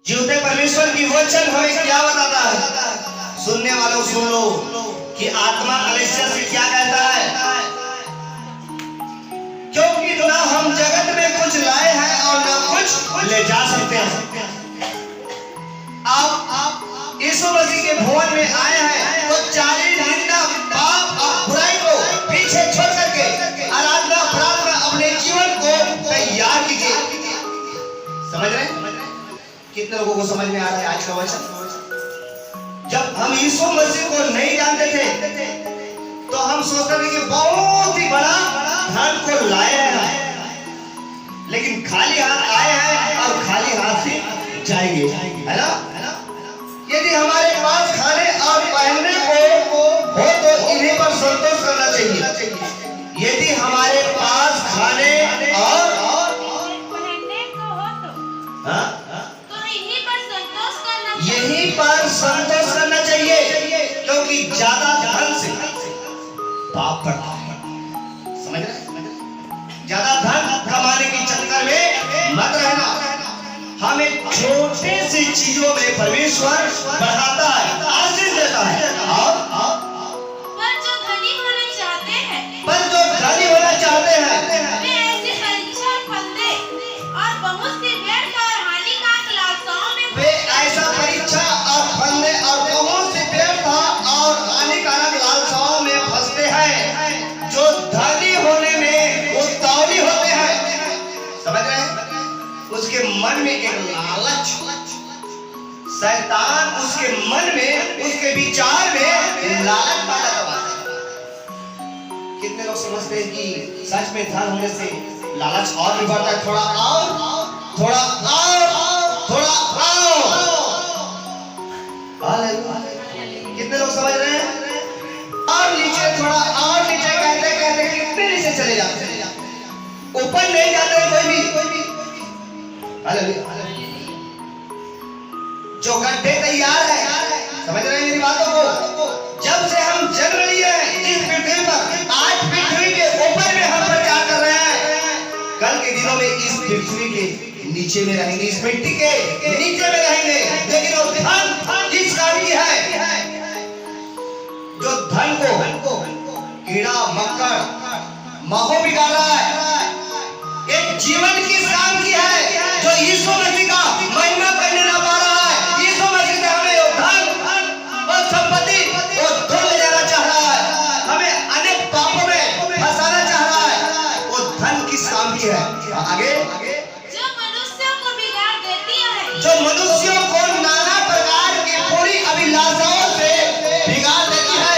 जीवते परमेश्वर की वचन हमें क्या बताता है? सुनने वालों सुन लो कि आत्मा कलीसिया से क्या कहता है। क्योंकि ना हम जगत में कुछ लाए हैं और ना कुछ ले जा सकते हैं। आप यीशु मसीह के भवन में आए हैं तो चाली निंदा पाप और बुराई को पीछे छोड़ करके आराधना प्रार्थना अपने जीवन को तैयार कीजिए। समझ रहे हैं? कितने लोगों को समझ में आ रहा है आज का वचन? जब हम यीशु मसीह को नहीं जानते थे तो हम सोचते थे कि बहुत ही बड़ा धन को लाए हैं, लेकिन खाली हाथ आए हैं और खाली हाथ से जाएंगे, है ना? यदि हमारे पास खाने और पहनने को हो तो इन्हीं पर संतोष करना चाहिए। यदि हमारे पास खाने और पहनने को हो तो हाँ यहीं पर संतोष करना चाहिए, क्योंकि ज्यादा धन से पाप बढ़ता है। समझ रहे? ज्यादा धन कमाने के चक्कर में मत रहना। हमें छोटे सी चीजों में परमेश्वर बढ़ाता है, आशीष देता है। पर जो धनी होना चाहते हैं वे ऐसी परीक्षा और फंदे और बहुत सी व्यर्थ और हानिकारक लालसाओं में वे ऐसा परीक्षा और फंदे और बहुत सी व्यर्थ और हानिकारक लालसाओं में फंसते हैं, जो धनी होने में उतावली होते हैं। समझ रहे हैं? उसके मन में एक लालच, शैतान उसके मन में, उसके विचार में लालच पैदा करवाता है। कितने लोग समझते हैं कि सच में धन होने से लालच और भी बढ़ता है? थोड़ा और, थोड़ा और, थोड़ा और। कितने लोग समझ रहे हैं? और नीचे, थोड़ा और नीचे कहते कहते कितने नीचे चले जाते हैं, ऊपर नहीं जाते कोई भी। जो गड्ढे तैयार है, समझ रहे हैं मेरी बातों को? जब से हम जन्म लिए हैं इस पृथ्वी पर, आज पृथ्वी के ऊपर में हम प्रचार कर रहे हैं, कल के दिनों में इस पृथ्वी के नीचे में रहेंगे, इस मिट्टी के नीचे में रहेंगे। लेकिन वो धन जिस काम की है, जो धन को कीड़ा मक्खर माहौल बिगाड़ रहा है, एक जीवन की काम की है जो यीशु मसीह का महिमा करने ना पा रहा है। यीशु मसीह से हमें धन और संपत्ति वो धन ले जाना चाह रहा है, हमें अनेक पापों में फंसाना चाह रहा है। वो धन किस काम की है? आगे जो मनुष्यों को बिगाड़ देती है, जो मनुष्यों को नाना प्रकार की बुरी अभिलाषाओं से बिगाड़ देती है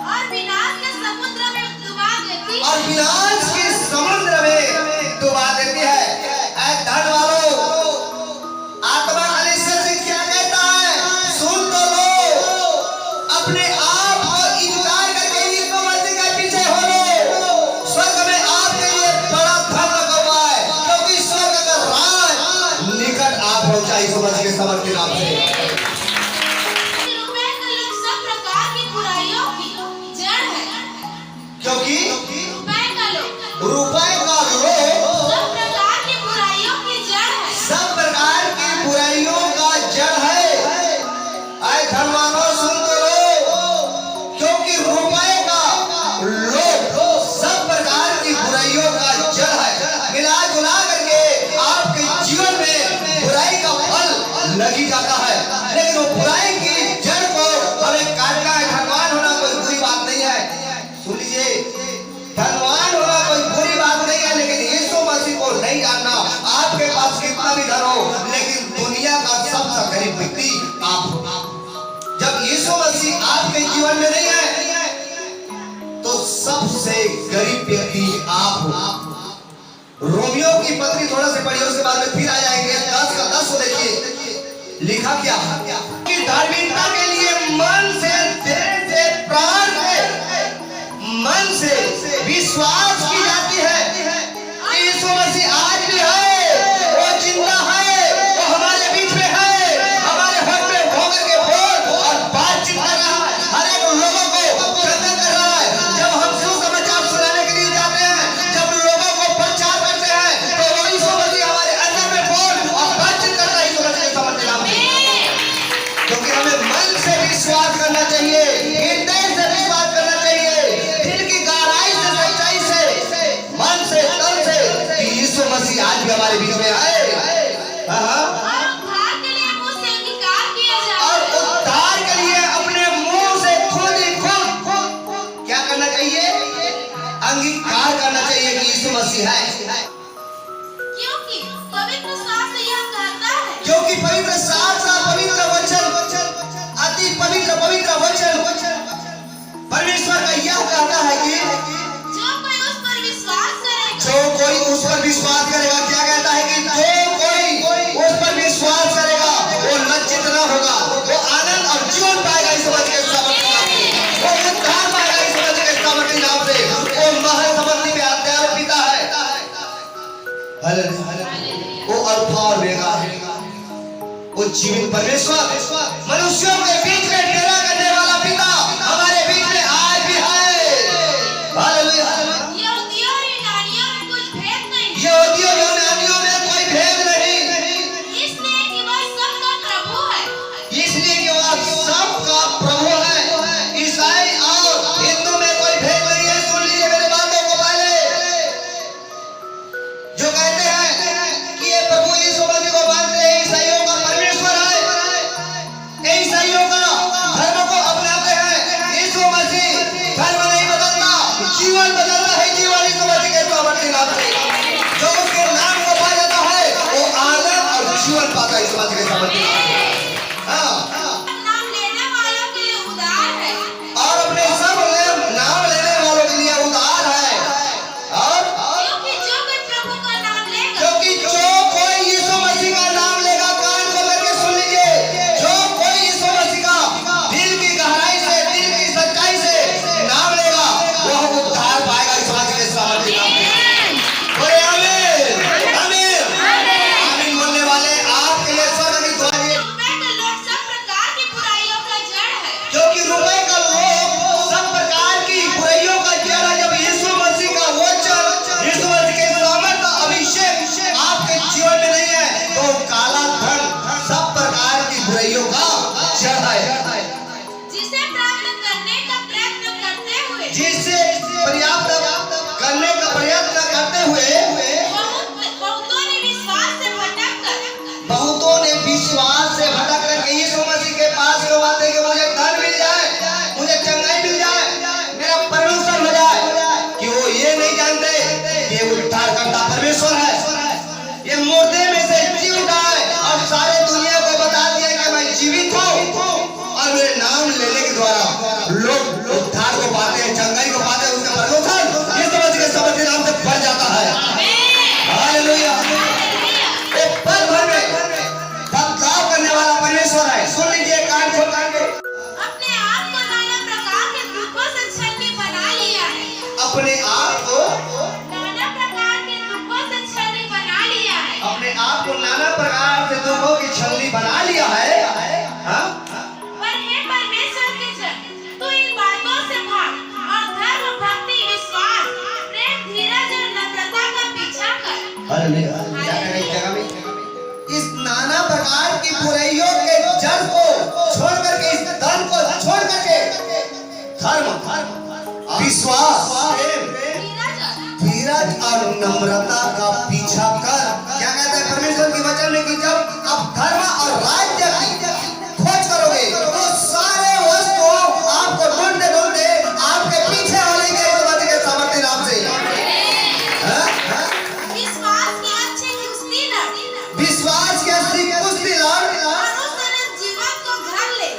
और विनाश के समुद्र में डुबा देती है। और विनाश के समुद्र में डुबा देती है। ऐ धन वालों, आत्मा कलीसिया से क्या कहता है? सुन तो लो, अपने आप को इनकार करके यीशु मसीह के पीछे हो लो। स्वर्ग में आपके लिए बड़ा धन रखा हुआ है, क्योंकि स्वर्ग का राज निकट आ पहुंचा यीशु मसीह के समर्थ के नाम से। रुपए का लोभ सब प्रकार की बुराइयों की जड़ है, क्योंकि रुपए का लोभ रुपए का लोभ सब प्रकार की बुराइयों की जड़ है। सब प्रकार की बुराइयों का जड़ है। आए धनवानों सुन तो लो, क्योंकि रुपए का लोभ सब प्रकार की बुराइयों का जड़ है। मिला जुला करके आपके जीवन में बुराई का फल लगी जाता है, लेकिन वो बुराई की जड़ को हमें काटना है। धनवान होना कोई बुरी बात नहीं है। सुन लीजिए, धनवान होना कोई बुरी बात नहीं है, लेकिन यीशु मसीह को नहीं जानना। आपके पास कितना भी धन हो, लेकिन दुनिया का सबसे गरीब व्यक्ति आप हो। जब यीशु मसीह आपके जीवन में नहीं है तो सबसे गरीब व्यक्ति आप हो। रोमियो की पत्री थोड़ा से पढ़िए, उसके बाद में फिर आ जाएंगे। 10 का 10 को देखिए, लिखा क्या कि धार्मिकता के लिए मन से, दिल से, प्राण से, मन से विश्वास की जाती है कि यीशु मसीह आज भी है, वो जिंदा है, वो हमारे बीच में है, हमारे हक में होकर के बोल और बातचीत कर रहा है, हर एक लोगों को चंदन कर रहा है। जब हम सुसमाचार सुनाने के लिए जाते हैं, जब लोगों को प्रचार करते हैं, तो वो यीशु मसीह हमारे अंदर में बोल और बातचीत कर रहा है। यीशु मसीह है। क्योंकि पवित्र शास्त्र यह कहता है, क्योंकि पवित्र शास्त्र, पवित्र वचन, अति पवित्र पवित्र वचन परमेश्वर का यह कहता है कि जो कोई उस पर विश्वास करेगा, जो कोई उस पर विश्वास करेगा, क्या कहता है कि जो कोई उस पर विश्वास करेगा वो लज्जित न होगा, वो आनंद और जीवन पाएगा इस वचन के सामर्थ्य नाम से, वो उद्धार पाएगा इस वचन के सामर्थ्य नाम से, वो महल संपत्ति में अध्याय पिता है। हालेलुया। वो अल्फा और ओमेगा है, वो जीवित परमेश्वर मनुष्यों के बीच में डेरा करने वाला पिता हमारे बीच में आज भी है। हालेलुया। यहूदियों और यूनानियों में कुछ भेद नहीं, यहूदियों और यूनानियों में कोई भेद नहीं, इसलिए कि वह सबका प्रभु है। इसलिए कि वह सबका प्रभु है। ईसाई और हिंदू में कोई भेद नहीं है। सुन लीजिए मेरे बातों को पहले। जो कहते हैं कि ये प्रभु यीशु मसीह को मानते हैं, ईसाइयों का परमेश्वर है, ईसाइयों का धर्म को अपनाते हैं। यीशु मसीह धर्म नहीं बदलता, जीवन बदलता है। जीवन यीशु मसीह के सामर्थ्य नाम से, जो उसके नाम को पा जाता है वो आनंद और जीवन पाता है यीशु मसीह के सामर्थ्य नाम से। नाम लेने वालों के लिए उदार है, और अपने सब नाम लेने वालों के लिए उदार है। और क्योंकि जो कोई प्रभु का नाम लेगा, क्योंकि जो कोई यीशु मसीह का नाम लेगा, कान खोल करके सुन लीजिए, जो कोई यीशु मसीह का दिल की गहराई से, दिल की सच्चाई से नाम लेगा वह उद्धार पाएगा इस मसीह के सामर्थ्य नाम से। बोले आमीन, आमीन, आमीन बोलने वाले आपके लिए स्वर्ग की दुआ है। रुपए का लोभ सब प्रकार की बुराइयों का जड़ है। क्योंकि रुपए का लोभ सब प्रकार की बुराइयों का जड़ है। जब यीशु मसीह का वचन, यीशु मसीह के सामर्थ्य, अभिषेक आपके जीवन में नहीं है तो काला धन सब प्रकार की बुराइयों का जड़ है। जिसे प्राप्त करने का प्रयत्न करते हुए, जिसे पर्याप्त करने का प्रयत्न करते हुए बहुतों ने विश्वास से भटक करके यीशु मसीह के पास लोग आते हैं कि मुझे धन मिल जाए, मुझे चंगाई मिल जाए, मेरा प्रमोशन हो जाए, कि वो ये नहीं जानते कि ये उद्धार करता परमेश्वर है। ये मुर्दे में से जी उठा है और सारे दुनिया को बता दिया कि मैं जीवित हूँ, और मेरे नाम लेने के द्वारा लोग उद्धार को पाते हैं, चंगाई को पाते हैं, उसका प्रमोशन यीशु मसीह के सामर्थ्य नाम से बढ़ जाता है। हालेलुया। ये पल भर में बदलाव करने वाला परमेश्वर है। सुन लीजिए कान खोल करके। अपने आप को नाना प्रकार के दुखों से छलनी बना लिया है, अपने आप को नाना प्रकार के दुखों से छलनी बना लिया है। अपने आप को नाना प्रकार से दुखों की छलनी बना लिया है। हाँ? पर हे परमेश्वर के जन, तू इन बातों से भाग और धर्म, भक्ति, विश्वास, प्रेम, धीरज और नम्रता का पीछा कर। हालेलुया। क्या करें इस जगह में? इस नाना प्रकार की बुराइयों के जड़ को छोड़ करके, इस धन को छोड़ करके धर्म, विश्वास, धीरज और नम्रता का पीछा कर। क्या कहता है परमेश्वर के वचन में कि जब आप धर्म और राज्य की खोज करोगे तो सारे वस्तु आपको ढूंढते ढूंढते आपके पीछे होंगे इस बात के सामर्थ्य नाम से। विश्वास की अच्छी कुश्ती लड़, विश्वास के असली कुश्ती लड़, और उस अनंत जीवन को घर ले,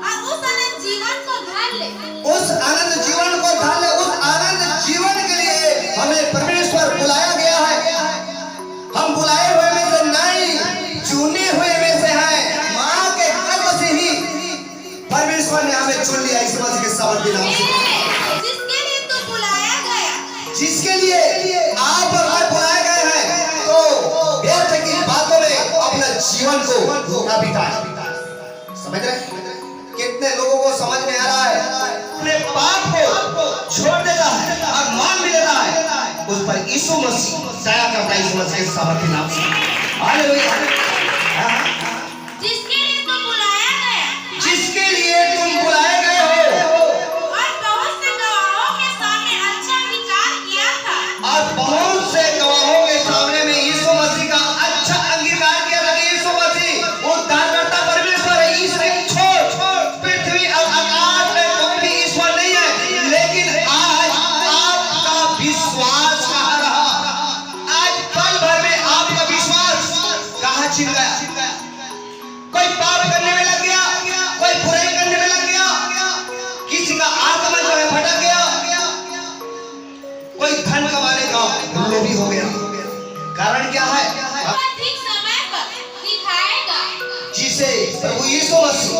और उस अनंत जीवन को घर ले। उस आनंद जीवन को धर ले। उस आनंद जीवन के लिए हमें परमेश्वर बुलाया गया है। हम बुलाए हुए में से नहीं, चुने हुए में से हैं। माँ के गर्भ से ही परमेश्वर ने हमें चुन लिया इस मसीह के सामर्थ्य नाम से। जिसके लिए तू बुलाया गया, जिसके लिए आप और मैं बुलाए गए हैं, तो व्यर्थ की बातों में अपना जीवन को ना बिताएं। समझ रहे? कितने लोगों को समझ में आ रहा है, अपने पाप को छोड़ देता है और मान भी लेता है, उस पर यीशु मसीह दया करता है इस मसीह के सामर्थ्य नाम से। हालेलुया। जिसके लिए तू बुलाया गया, जिसके लिए तुम बुलाए गए हो और बहुत से गवाहों के सामने अच्छा विचार किया था, और बहुत से गवाहों के सामने में यीशु मसीह का अच्छा अंगीकार किया था कि यीशु मसीह उद्धारकर्ता परमेश्वर है। इससे छोड़ पृथ्वी और आकाश में कोई भी ईश्वर नहीं है। लेकिन आज आपका विश्वास कहाँ रहा? कोई पाप करने में लग गया, कोई बुराई करने में लग गया, किसी का आत्मा जो है भटक गया, कोई धन कमाने का लोभी हो गया। कारण क्या है? वो ठीक समय पर दिखाएगा। जिसे प्रभु यीशु मसीह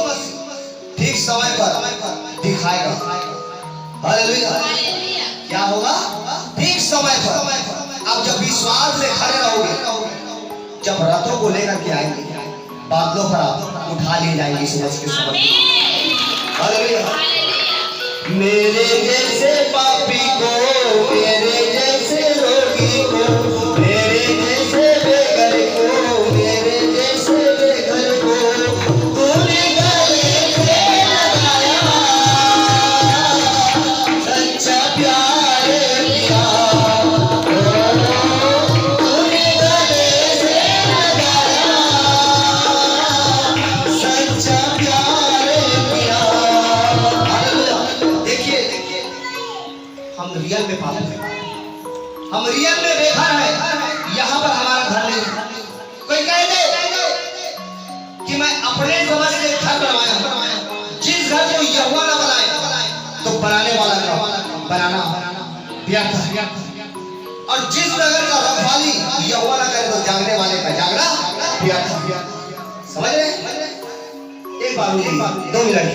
ठीक समय पर दिखाएगा। हालेलुया। हालेलुया। क्या होगा? ठीक समय पर। अब जब विश्वास से खड़े रहोगे, जब रथों को लेकर के आएंगे, बादलों पर आप उठा लिए जाएंगे सूरज के समान। आमीन। हालेलुया। हालेलुया। मेरे जैसे पापी को, मेरे जैसे रोगी को, मेरे जैसे बेघर को, मेरे जैसे बेघर को तूने गले से लगाया, सच्चा प्यार किया। तूने गले से लगाया, सच्चा प्यार किया। देखिए, हम रियल में पाप हैं, हम रियल में बेघर है। यहाँ पर हमारा घर नहीं है। कोई कह दे कि मैं अपने समझ से घर बनवाया, जिस घर को यहोवा ना बनाए तो बनाने वाला का बनाना व्यर्थ है। और जिस नगर का रखवाली यहोवा ना करे तो जागने वाले का जागना व्यर्थ है। समझ रहे? एक बार 2 मिनट